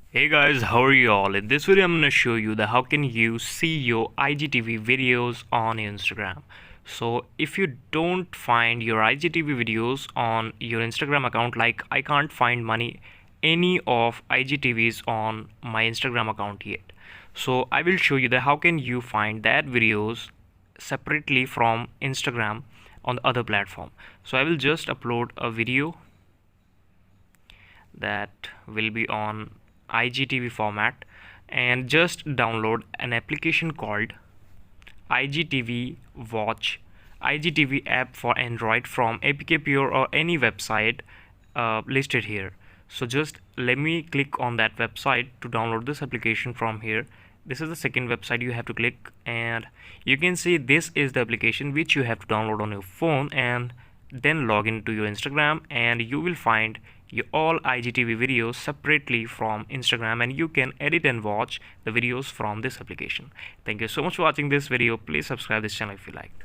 Hey guys, how are you all? In this video, I'm gonna show you that how can you see your IGTV videos on your Instagram. So if you don't find your IGTV videos on your Instagram account, like I can't find any of IGTVs on my Instagram account yet. So I will show you that how can you find that videos separately from Instagram on the other platform. So I will just upload a video that will be on IGTV format and just download an application called IGTV Watch, IGTV app for Android from APK Pure or any website listed here. So just let me click on that website to download this application from here. This is the second website you have to click, and you can see this is the application which you have to download on your phone and then log into your Instagram, and you will find your all IGTV videos separately from Instagram, and you can edit and watch the videos from this application. Thank you so much for watching this video. Please subscribe this channel if you liked.